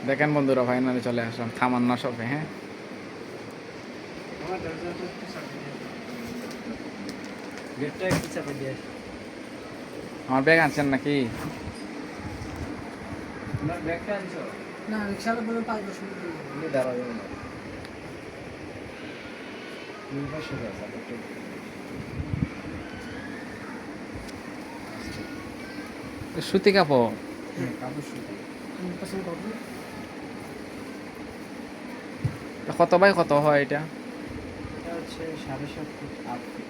দেখেন বন্ধুরা, ফাইনালি চলে আসলাম থামান্না শপে। হ্যাঁ, আমার দরজাটা একটু চাপে দিয়ে গেটটা একটু চাপে দিয়ে আমার ব্যাগ আনছেন নাকি? তোমার ব্যাগটা আনছো? না রিক্সাওয়ালা বলে 5-10 মিনিট লাগবে। তুমি দাঁড়াবে না, তুমি পাশে যাও একটু। সুতি কাপড়। কাপড় শুকিয়ে আমার পছন্দ করবে। কত বাই কত হয় এটা? এটা হচ্ছে 7.5 ফুট 8 ফিট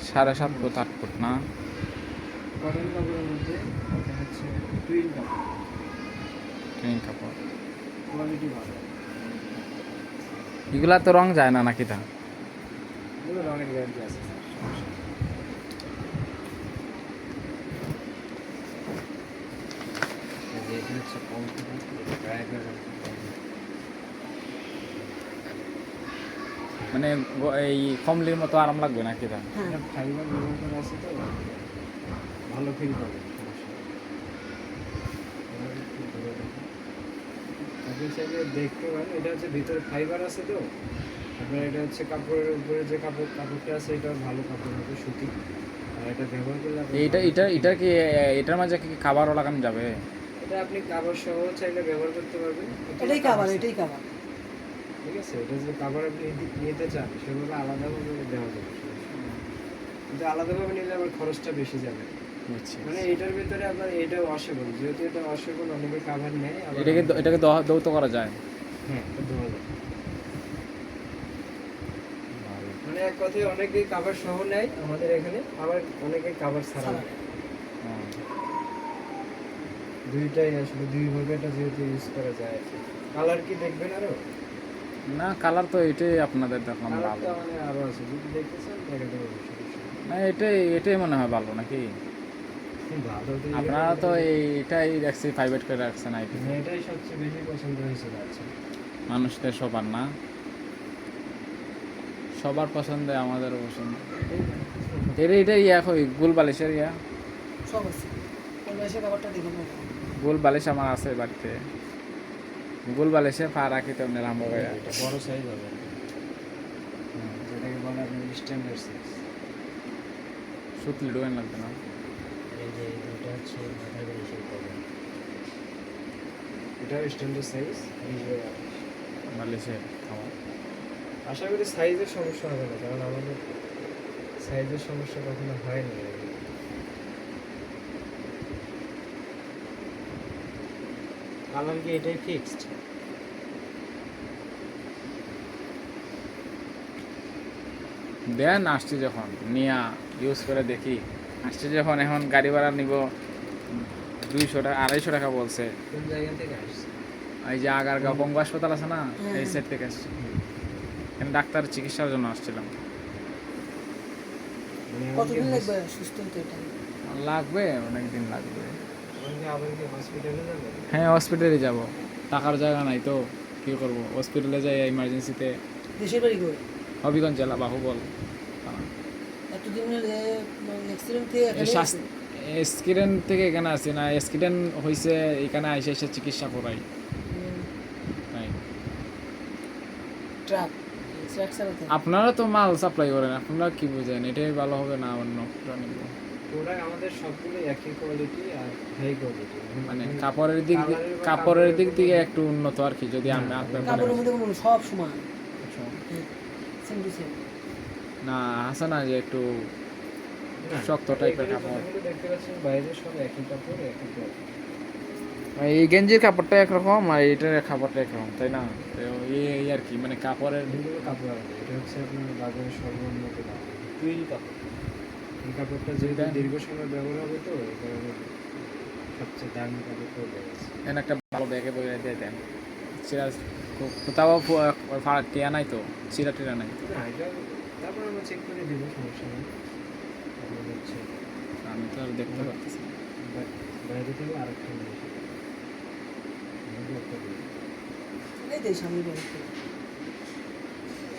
7.5 ফুট 8 ফুট না? কটন কাপড়ের মধ্যে। এটা হচ্ছে টুইন কাপড়, টুইন কাপড়। কোয়ালিটি ভালো। এগুলা তো রং যায় না নাকি? তা এগুলো রঙের গ্যারান্টি আছে স্যার, সমস্যা নেই। এই যে এটা হচ্ছে কনফিডেন্স, এটা ড্রাইভার মানে এই কমলির মতো আরাম লাগবে নাকি? তা হ্যাঁ ফাইবার ব্যবহার করা আছে তো ভালো ফিল পাবেন, সমস্যা নেই। এবার একটু ধরে দেখুন, আপনি চাইলে দেখতে পারেন। এটা হচ্ছে ভিতরে ফাইবার আছে তো আপনার। এটা হচ্ছে কাপড়ের উপরে যে কাপড়টা আছে, এটা ভালো কাপড় হবে, সুতি। আর এটা ব্যবহার করলে আপনার এইটা ভালো এটা feel এটার কি এটার মাঝে কি খাবারও লাগানো যাবে? এটা আপনি কাপড় সহ চাইলে ব্যবহার করতে পারবেন। এটাই কাভার, এটাই কাভার। ঠিক আছে, এটা যে কাপড় আপনি নিতে চান সেভাবে আলাদাভাবে দেওয়া যাবে, সমস্যা নেই। কিন্তু আলাদাভাবে নিলে আবার খরচটা বেশি যাবে। বুঝছি। মানে এটার ভিতরে আপনার এটা ওয়াশেবল, যেহেতু এটা ওয়াশেবল, অনেকে কাভার নেয় আবার এটাকে দৌত করা যায়? হ্যাঁ, এটা ধোয়া যায়। মানে এক কথায় অনেকে কাভার সহ নেয় আমাদের এখানে, আবার অনেকে কাভার ছাড়া নেয়। হুম। দুইটাই আসলে দুইভাবে এটা যেহেতু ইউজ করা যায়। কালার কি দেখবেন আরো? না, কালার তো এটাই আপনাদের দেখলাম ভালো। কালারটা মানে আরো আছে, যদি দেখতে চান দেখাতে পারবো, সমস্যা নেই। না, এটাই এটাই মনে হয় ভালো নাকি? ভালো তো আপনারা তো এইটাই দেখছি প্রাইভেট করে রাখছেন আইপি। হ্যাঁ, এটাই সবচেয়ে বেশি পছন্দ হয়েছিল। আচ্ছা, মানুষদের সবার না, সবার পছন্দে আমাদেরও পছন্দ। এটা ইয়া কই গোল বালিশের ইয়া? সব আছে। ওই এসে কাভারটা দেখে নেবো। গোল বালিশ আমার আছে বাড়িতে। গোল বালিশে পা রাখি তো এমনি লাম্বা ভাইয়া। এটা বড় সাইজ হবে, যেটাকে বলে আপনার স্ট্যান্ডার্ড সাইজ। সুতলি ডোয়েন লাগবে না? এই যে এটা হচ্ছে মাথার বালিশের কভার, এটাও স্ট্যান্ডার্ড সাইজ। বালিশে আমার আশা করি সাইজের সমস্যা হবে না, কারণ আমাদের সাইজের সমস্যা কখনো হয় না। কালার কি এটাই ফিক্সড? দেন আসছি যখন নিয়া ইউজ করে দেখি। আসছি যখন, এখন গাড়ি ভাড়া নিব 200 টাকা 250 টাকা বলছে। কোন জায়গা থেকে আসছে? এই যে আগারগাঁও বঙ্গ হাসপাতাল আছে না, হ্যাঁ, এই হ্যাঁ। সাইড থেকে আসছি। এখানে ডাক্তার চিকিৎসার জন্য আসছিলাম। মানে কতদিন লাগবে সুস্থ হতে এটা? লাগবে, অনেক দিন লাগবে। আবার কি হসপিটালে যাবে? হ্যাঁ, হসপিটালে যাব। টাকার জায়গা নাই তো কী করব, হসপিটালে যাই ইমার্জেন্সিতে। দেশের বাড়ি করে হবিগঞ্জ জেলা, বাহুবল। এতদিনের অ্যাক্সিডেন্ট থেকে এখানে স্কিডেন থেকে এখানে আসি না, স্কিডেন হয়েছে এখানে আইসে এসে চিকিৎসা করাই। তাই ট্রাক ট্রাক চালাতে। আপনারা তো মাল সাপ্লাই করেন, আপনারা কি বুঝেন? এটাই ভালো হবে না অন্য নিব? প্রোডাক্ট আমাদের সবগুলো একই কোয়ালিটি আর হাই কোয়ালিটি। মানে কাপড়ের দিক থেকে একটু উন্নত আর কি, যদি আমি আপনার কাপড়ের মধ্যে কোনো সব সময় আচ্ছা। Same to same. না, আছে না যে একটু শক্ত টাইপের কাপড়? দেখতে পাচ্ছেন বাইরে সব একই কাপড়, একই কোয়ালিটি। এই গেঞ্জির কাপড়টা একরকম আর এটার কাপড়টা একরকম, তাই না? তো এই আর কি, মানে কাপড়ের এগুলো কাপড় আলাদা। এটা হচ্ছে আপনার বাজারে সর্বোন্নত দাম টুইল কাপড়। এই কাপড়টা যেহেতু দীর্ঘ সময় ব্যবহার হবে তো এই কারণে সবচেয়ে দামি কাপড়টা হয়ে গেছে। এখানে একটা ভালো ব্যাগে বইয়ে দিয়ে দেন। সিরাজ কোথাও ফাড়া টিয়া নাই তো, সিরা টিরা নাই? না, এটা তারপর আমরা চেক করে দিব, সমস্যা নেই। আপনার হচ্ছে আমি তো আর দেখতে পাচ্ছি না। বাইরে থেকে আরেকটা নিয়ে এসে আমাকে একটা দিন। এই দেশ আমি বাড়ি করে।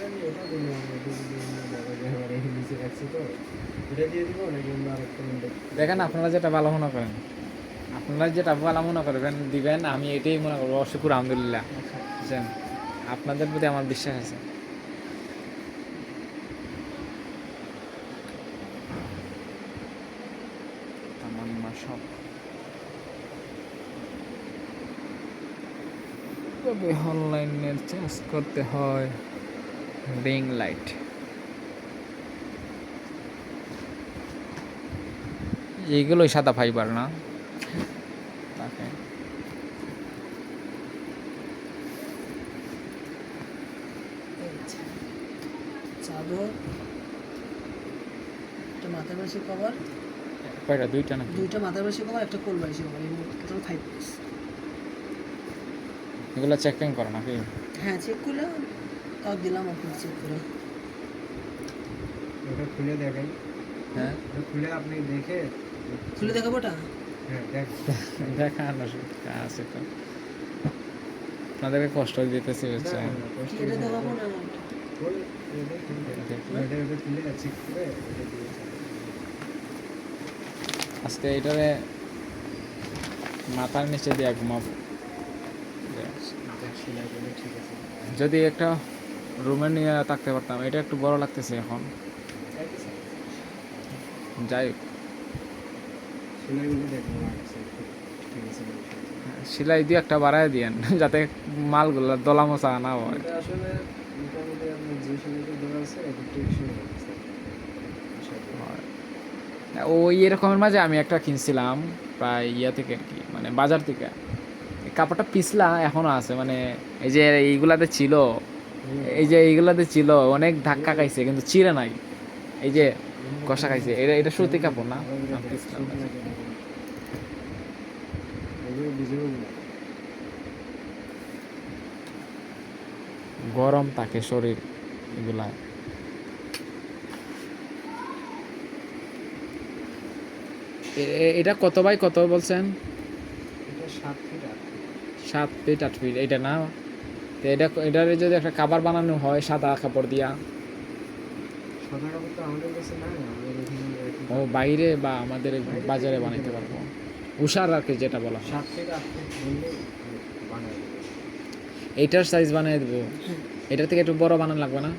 আমি ওটা বললাম, আমরা বিভিন্ন জায়গায় আবার এই নিচে রাখছি তো, এটা দিয়ে দিব নাকি অন্য আরেকটা নিয়ে দেখেন আপনারা যেটা ভালো মনে করেন। আপনারা যেটা ভালো মনে করবেন দিবেন, আমি এটাই মনে করবো শুকুর আলহামদুলিল্লাহ। আচ্ছা বুঝছেন, আপনাদের প্রতি আমার বিশ্বাস আছে। তামান্না সব তবে অনলাইনের চার্জ করতে হয় রিং লাইট। এইগুলোই সাদা ফাইবার না? তাকে চাদর, একটা মাথার বাসি কভার, কয়টা, দুইটা নাকি? দুইটা মাথার বাসি কভার, একটা কোল বাসি কভার, এই মোট টোটাল 5 পিস। এগুলো চেকিং করো নাকি? হ্যাঁ, চেক করে তাও দিলাম আপনার চেক করে। ওটা খুলে দেখেন, হ্যাঁ, ওটা খুলে আপনি দেখে খুলে দেখাবো ওটা? হ্যাঁ দেখ দেখানো আছে তো, আপনাদেরকে কষ্ট দিতেছি বুঝছেন। কি এটা দেখাবো না? খুলে চেক করে ওটা দিয়ে আজকে এটারে মাথার নিচে দিয়ে ঘুমাবো। সেলাই করলে ঠিক আছে। যদি একটা রুমে নিয়ে থাকতে পারতাম। এটা একটু বড় লাগতেছে এখন, যাই হোক। সেলাইগুলো দেখবো ঠিক আছে। সেলাই দিয়ে একটা বাড়ায় দিয়েন যাতে মালগুলো দলা মশা না হয়। এটা আসলে মোটামুটি আপনার যে সেলাইটা দেওয়া আছে এটা টেকসই আছে। ওই এরকমের মাঝে আমি একটা কিনছিলাম প্রায় ইয়া থেকে আর কি, মানে বাজার থেকে। এই কাপড়টা পিছলা এখনো আছে, মানে এই যে এইগুলাতে ছিল, এই যে এইগুলাতে ছিল, অনেক ধাক্কা খাইছে কিন্তু চিরে নাই, এই যে কষা খাইছে। এটা এটা সুতি কাপড় না? আমি পিছলাম না। গরম থাকে শরীর এগুলা। এটা কত বাই কত বলছেন? এটা 7 ফিট 8 7 ফিট 8 ফিট এটা না? তো এটার যদি একটা কাভার বানানো হয় সাদা কাপড় দিয়া, সাদা কাপড় তো আমাদের কাছে নাই, আমাদের এখানে ও বাইরে বা আমাদের বাজারে বানাইতে পারবো, উষার আর কি যেটা বলা হয়। 7 ফিট 8 ফিট বললে বানাই দেবে। এইটার সাইজ বানিয়ে দেবো। এটার থেকে একটু বড় বানানো লাগবে না?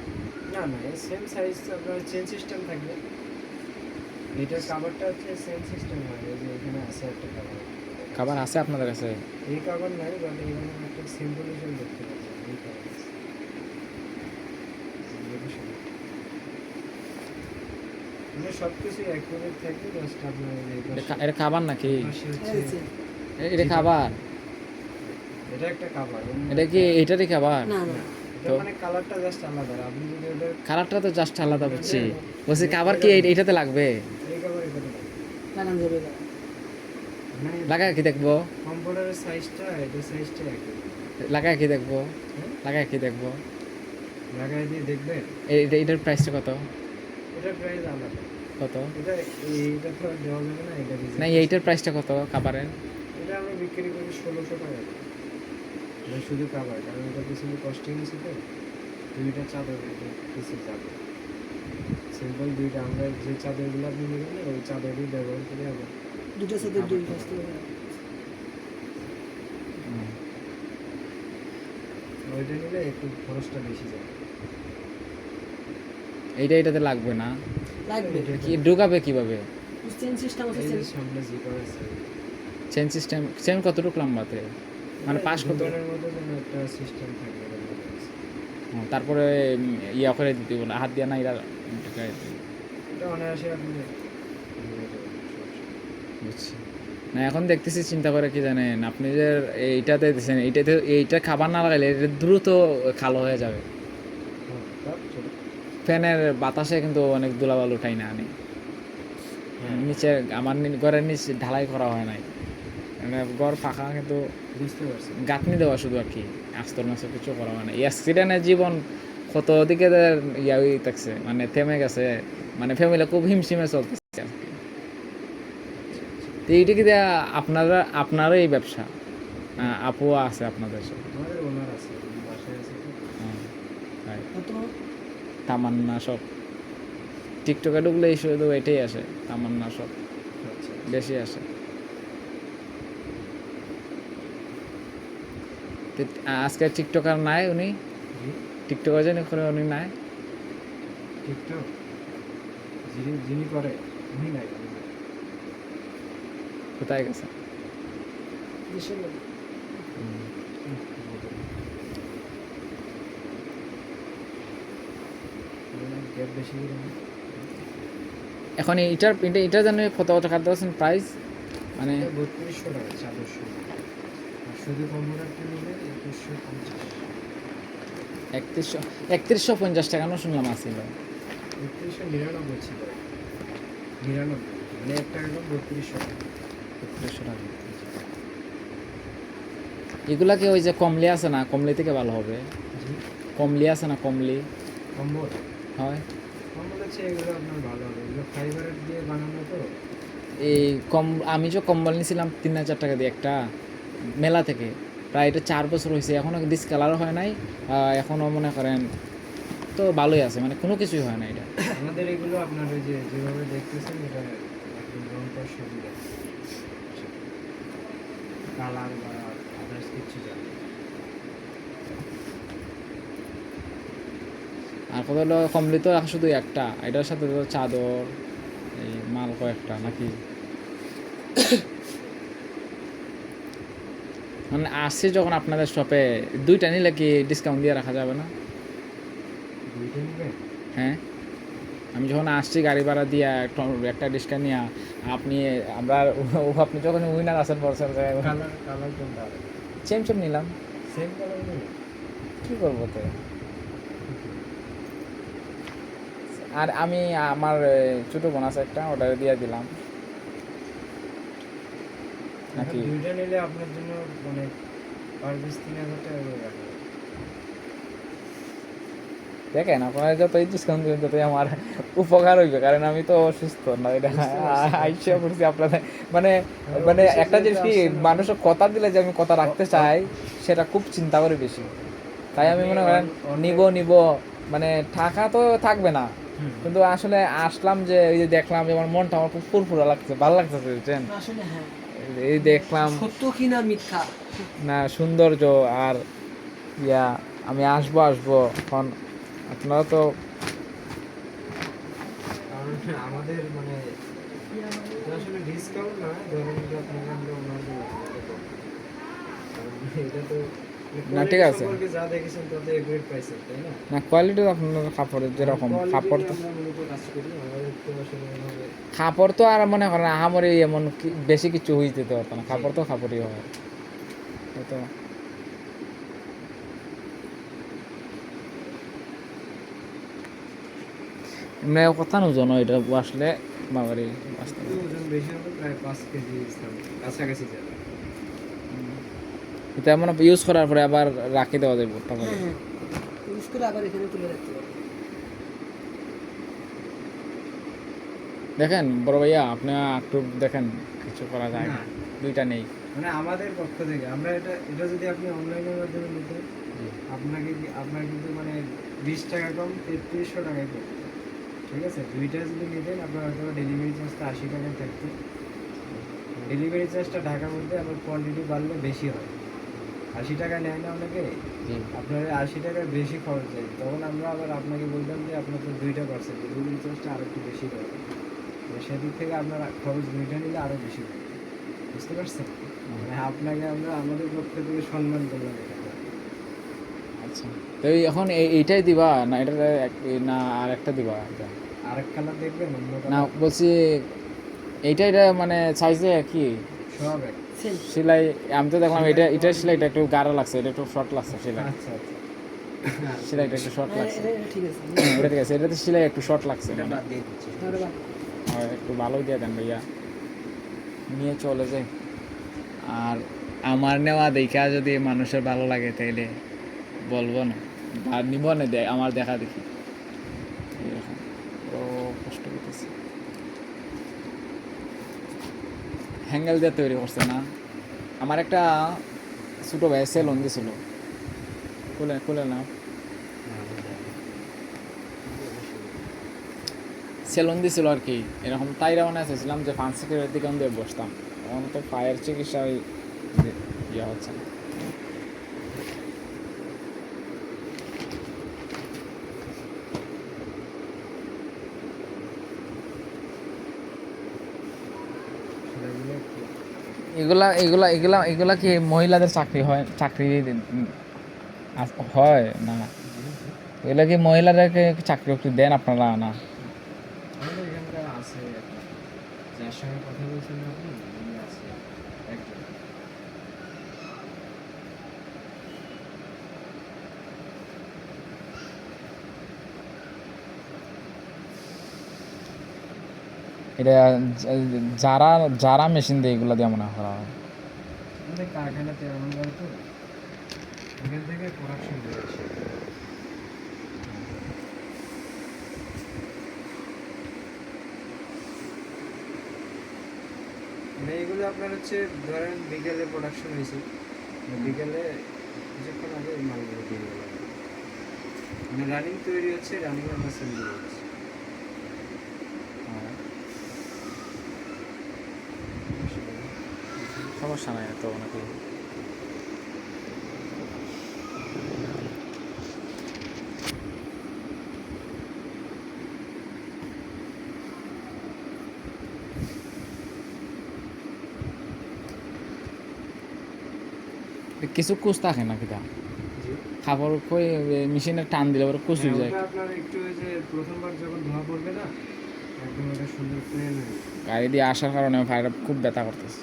না না, সেম সাইজ আপনার চেন সিস্টেম থাকবে। এটার কাভারটা হচ্ছে সেম সিস্টেম হয়, এই যে এখানে আছে একটা কাভার। খাবার আছে আপনাদের কাছে? এই কাভার নাই, বাট এখানে একটা সিম্বলিজম দেখতে পাচ্ছেন, এই কাভার আছে। মানে সব কিছু অ্যাকুরেট থাকে, জাস্ট আপনার এই পাশে এটা খাবার নাকি? পাশে এই হচ্ছে যে, এটা খাবার? এটা একটা কাভার। এটা কি এইটারই খাবার? না না, এটা মানে কালারটা জাস্ট আলাদা। আপনি যদি ওটা কালারটা তো জাস্ট আলাদা বুঝছি, বলছি খাবার কি এইটাতে লাগবে? এই কাভার এটাতে লাগান যাবে না। মানে লাগায় কি দেখবো? কম্পিউটারের সাইজটা এটা সাইজটা একই। লাগায় কি দেখবো? হ্যাঁ? লাগায় কি দেখবো? লাগাই দিয়ে দেখবেন। এটার প্রাইসটা কত? এটার প্রাইস আলাদা। কত? এইটা তো আর দেওয়া যাবে না, এটা না, এইটার প্রাইসটা কত খাবারের? এটা আমরা বিক্রি করি 1600 টাকা। এটা শুধু কাভার, কারণ এটা পিছনে কস্টিং আছে তো। দুইটা চাদর এটা পিছনে যাবে। সিম্পল দুইটা আমরা যে চাদরগুলো আপনি নেবেন ওই চাদরই ব্যবহার করে আবার দুটো সাথে দুই কাজ করবে। ওইটা নিলে একটু খরচটা বেশি যাবে। এটাতে লাগবে না? লাগবে। কি ঢুকাবে কিভাবে? চেন সিস্টেম আছে, এই চেন যে সামনে জিপার আছে, চেন সিস্টেম? চেন কতটুকু লম্বাতে? মানে পাশ কত? দোকানের মতো যেন একটা সিস্টেম থাকে এরকম আছে। তারপরে ইয়া করে দিতে বলে হাত দিয়া না, এরা ঢুকায় দিবে। এটা অনায়াসে আপনি বুঝছি না, এখন দেখতেছি চিন্তা করে কি জানেন, আপনি যে এইটাতে দিচ্ছেন, এইটা খাবার না লাগাইলে এটা দ্রুত কালো হয়ে যাবে। ফ্যানের বাতাসে কিন্তু অনেক ধুলাবাল উঠাই না আনি। নিচে আমার ঘরের নিচে ঢালাই করা হয় নাই, মানে ঘর ফাঁকা, কিন্তু বুঝতে পারছি। গাঁথনি দেওয়া শুধু আর কি, আস্তর মাস্তর কিছু করা হয় না। অ্যাক্সিডেন্টের জীবন কত দিকে ইয়া হয়ে থাকছে, মানে থেমে গেছে, মানে ফ্যামিলি খুব হিমশিমে চলতেছে আর কি। তো এইটা কি আপনারা এই ব্যবসা আপুয়া আছে আপনাদের সাথে? আমাদের ওনার আছে, বাসায় আছে তো। কত? তামান্না সব টিকটকে ঢুকলেই শুধু এটাই আসে, তামান্না সব আচ্ছা বেশি আসে। তো আজকে টিকটকার নাই উনি, জি টিকটকার জানি করে উনি নাই। টিকটক যিনি যিনি করে উনি নাই, উনি নাই। কোথায় গেছে? দেশের লোক। গ্যাপ বেশি করে না। এখন এটা জানি কত টাকা দিয়েছেন প্রাইস, মানে এটা 3200 টাকা চাদর সহ। আর শুধু কম্পিউটারটা নিলে 2150। 3150 টাকা না শুনলাম আসছিল। 3199 ছিল, 99 মানে 1 টাকা কম 3200 টাকা। 3100 টাকা। এগুলা কি ওই যে কমলি আছে না, কমলি থেকে ভালো হবে? জি কমলি আছে না, কমলি কম্বল, হয়। কম্বল হচ্ছে এগুলো আপনার ভালো হবে, এগুলো ফাইবারের দিয়ে বানানো তো। এই আমি যে কম্বল নিয়েছিলাম 3000 টাকা দিয়ে একটা মেলা থেকে, প্রায় এটা 4 বছর হয়েছে, এখনও ডিসকালার হয় নাই, এখনও মনে করেন তো ভালোই আছে, মানে কোনো কিছুই হয় না এটা। আমাদের এগুলো আপনার ওই যে যেভাবে দেখতেছেন এটা একদম রং করার সুবিধা, কালার বা আদার্স কিছু যাবে। আর কত হলো কমলি তো শুধু একটা, এটার সাথে তো চাদর এই মাল কয়েকটা নাকি। মানে আসছে যখন আপনাদের শপে, দুইটা নিলে কি ডিসকাউন্ট দিয়ে রাখা যাবে না? দুইটা নেবেন? হ্যাঁ, আমি যখন আসছি গাড়ি ভাড়া দিয়ে একটা ডিসকাউন্ট নিয়ে আপনি আপনি যখন উইনার আছেন বলছেন যে কালার কালার কোনটা? চেম নিলাম, সেম কালার নেবেন? কী করবো তো। আর আমি আমার ছোটো বোন আছে একটা, ওটা দিয়ে দিলাম নাকি। দুইটা নিলে আপনার জন্য মানে পার পিস 3000 টাকা করে রাখবে। দেখেন আপনারা যতই ডিসকাউন্ট দেবেন ততই আমার উপকার হইবে, কারণ আমি তো অসুস্থ না, এটা আইসা করছি আপনাদের মানে মানে একটা জিনিস কি, মানুষের কথা দিলে যে আমি কথা রাখতে চাই সেটা খুব চিন্তা করি বেশি, তাই আমি মনে করেন নিব মানে টাকা তো থাকবে না, কিন্তু আসলে আসলাম যে এই যে দেখলাম যে আমার মনটা আমার খুব ফুরফুরা লাগছে, ভালো লাগতেছে বুঝছেন। আসলে হ্যাঁ, এই দেখলাম সত্য কি না মিথ্যা। না সৌন্দর্য, আর আমি আসবো এখন আপনারা তো কারণ আমাদের মানে এটা আসলে ডিসকাউন্ট না, ধরেন যে আপনাকে আমরা ওনার জন্য কারণ এটা তো না, ঠিক আছে। সম্পর্কে যা দেখেছেন তাতে এগ্রেড পাইছেন, তাই না? না কোয়ালিটি আপনার কাপড়ের যেরকম কাপড় তো, আমরা মূলত কাজ করি, আমাদের তো আসলে ওইভাবে কাপড় তো আর মনে করেন আহামরি এমন বেশি কিছু হইতে তো পারতো না, কাপড় তো কাপড়ই হয় এই তো। এমনি কথা ওজন এটা আসলে বাবারি বাস্তবে। একটু ওজন বেশি হবে, প্রায় 5 কেজি কাছাকাছি যাবে। এটা মানে ইউজ করার পরে আবার রাখি দেওয়া যাবে তারপরে। হ্যাঁ হ্যাঁ, ইউজ করে আবার এখানে তুলে রাখতে পারবে। দেখেন বড় ভাইয়া, আপনি একটু দেখেন কিছু করা যায় না, না। দুইটা নেই। মানে আমাদের পক্ষ থেকে আমরা এটা যদি আপনি অনলাইনের মাধ্যমে নিতেন, আপনার কিন্তু মানে 20 টাকা কম 3300 টাকায় পড়তো, ঠিক আছে? দুইটা যদি নিতেন আপনার হয়তো ডেলিভারি চার্জটা 80 টাকায় থাকতো। ডেলিভারি চার্জটা ঢাকার মধ্যে আবার কোয়ান্টিটি বাড়লে বেশি হয়, 80 টাকা নেয় না অনেকে, আপনার 80 টাকার বেশি খরচ যায়, তখন আমরা আবার আপনাকে বলতাম যে আপনার তো 2টা পার্সেন্ট ডেলিভারি চার্জটা আরও একটু বেশি দেবে, সেদিক থেকে আপনার খরচ দুইটা নিলে আরও বেশি হবে, বুঝতে পারছেন? মানে আপনাকে আমরা আমাদের পক্ষ থেকে সম্মান করলাম এটা। আচ্ছা, তো এখন এইটাই দিবা না, এটা না আর একটা দিবা এটা? আরেক কালার দেখবেন অন্য না কালার বলছি এটা মানে সাইজে কি সব এক। সেম। সেলাই, আমি তো দেখলাম এটার সেলাইটা একটু গাঢ় লাগছে, এটা একটু শর্ট লাগছে সেলাই, আচ্ছা আচ্ছা সেলাইটা একটু শর্ট লাগছে। এটা ঠিক আছে। এটা ঠিক আছে, এটাতে সেলাই একটু শর্ট লাগছে, এটা বাদ দিয়ে দিচ্ছি। আরে বাহ, একটু ভালোই দিয়ে দেন ভাইয়া, নিয়ে চলে যাই। আর আমার নেওয়া দেখা যদি মানুষের ভালো লাগে তাইলে বলবো না, আর নিব না, আমার দেখা দেখি এরকম। ও কষ্ট করতেছে, হ্যাঙ্গেল দিয়ে তৈরি করছে না। আমার একটা ছোটো ভাই সেলুন দিয়েছিল, খুলে না, সেলুন দিয়েছিল আর কি, এরকম তাইরা মানে চাইছিলাম যে ফান্সি দিকে দিয়ে বসতাম, এখন তো পায়ের চিকিৎসা ইয়ে হচ্ছে না। এগুলা এগুলা এগুলা এগুলা কি মহিলাদের চাকরি হয়, চাকরি হয় না? এগুলা কি মহিলাদেরকে চাকরি বাকরি দেন আপনারা না? আমাদের এখানকার আছে একটা, যার সঙ্গে কথা বলছেন না আপনি, উনি আছে একজন। এটা যারা যারা মেশিন দিয়ে এগুলা দিয়ে মনে করা হয়। আমাদের কারখানাতে এমন করে তো, এখান থেকে প্রোডাকশন বেরোচ্ছে। মানে এগুলো আপনার হচ্ছে ধরেন বিকেলে প্রোডাকশন হয়েছে, বিকেলে কিছুক্ষণ আগে এই মালগুলো দিয়ে গেল, মানে রানিং তৈরি হচ্ছে, রানিং আমরা সেল দিয়ে হচ্ছে। সমস্যা নাই তো অনেকে। কিছু কুচ থাকে না কিটা খাবার কই মেশিনে টান দিলে পরে কুচ হয়ে যায়। ওটা আপনার একটু ওই যে প্রথমবার যখন ধোয়া পড়বে না, একদম ওটা সুন্দর প্লেন হয়ে যাবে। গাড়ি দিয়ে আসার কারণে পায়েটা খুব ব্যথা করতেছে।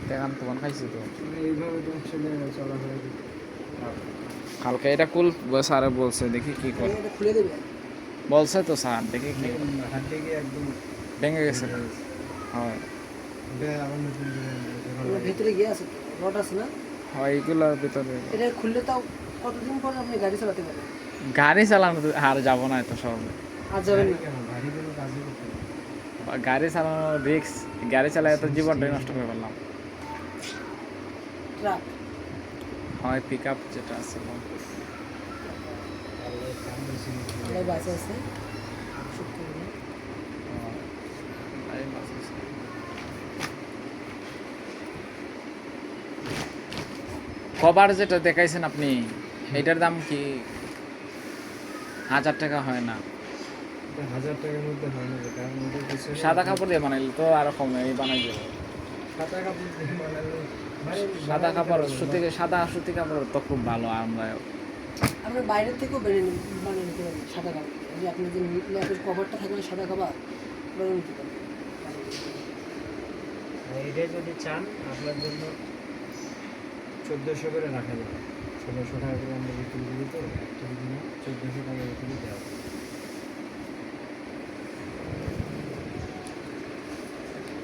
দেখান তোমার খাইছি তো মানে এইভাবে তো আসলে চলাফেরা করতে কালকে এটা কুল স্যারে বলছে, দেখি কি করে। এটা খুলে দেবে। বলছে তো স্যার, দেখি কি হাত থেকে একদম ভেঙে গেছে। হয় ওটা আবার নতুন করে ওর ভেতরে গিয়ে আছে রড আছে না, হয় এগুলোর ভিতরে। এটা খুললে তাও কতদিন পর আপনি গাড়ি চালাতে পারবেন? গাড়ি চালানো তো আর যাবো না এত সব। আর যাবেন না। কেন ভারী কোনো কাজই করতে হবে না। গাড়ি চালানো রিক্স, গাড়ি চালায় তো জীবনটাই নষ্ট করে ফেললাম। ট্রাক হয় পিক আপ যেটা আছে আল্লাহর কাম বেশি কিছু নেই। আল্লাহ বাঁচা আছে শুক্র করে। কভার যেটা দেখাইছেন আপনি, এটার দাম কি 1000 টাকা হয় না? এটা 1000 টাকার মধ্যে হয় না, কারণ ওদের পিছনে সাদা কাপড় দিয়ে বানাইলে তো আরো কমে বানাই যাবে। সাদা কাপড় দিয়ে বানালে মানে সাদা কাপড় সুতি, সাদা সুতি কাপড় তো খুব ভালো আরামদায়ক। আমরা বাইরের থেকেও বানিয়ে নিতে পারি সাদা কাপড়। যে আপনি যে ল্যাপের কভারটা থাকবে সাদা কাপড় বানিয়ে নিতে পারেন। আর এটাই যদি চান আপনার জন্য 1400 করে রাখা যাবে। 1600 টাকা করে আমরা বিক্রি করি তো, একটা দিনে 1400 টাকা বিক্রি দেওয়া হবে।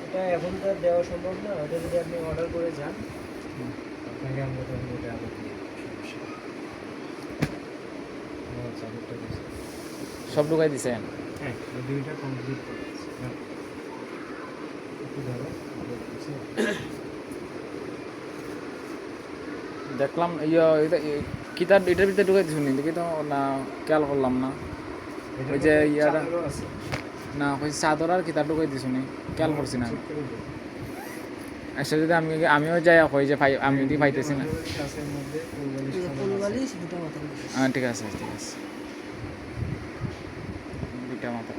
এটা এখন তো আর দেওয়া সম্ভব না, ওটা যদি আপনি অর্ডার করে যান আপনাকে আমরা তখন ওটা আবার দিয়ে দেবো, সমস্যা নেই। আচ্ছা, আরেকটা দিচ্ছি। সব ঢুকাই দিছেন? হ্যাঁ, এই দুইটা কমপ্লিট করে দিচ্ছি। হ্যাঁ, একটু ধরো, দেখছি। দেখলাম কিতাব এটার ভিতরে ঢুকাই দিছুন, দেখি তো না, খেয়াল করলাম না। এটার ওই যে মধ্যে ইয়াটা চাদরও আছে। না, ওই চাদর আর কিতাব ঢুকাই দিছুনি, খেয়াল করছি না। চেক করে দেখো। আচ্ছা যদি আমিও যাই কই যে আমি যদি পাইতেছি না। কাছের মধ্যে পরিবালিশ করা ফুল আছে। বালিশ দুটো মাথা বালিশ। হ্যাঁ ঠিক আছে, ঠিক আছে, দুইটা মাথা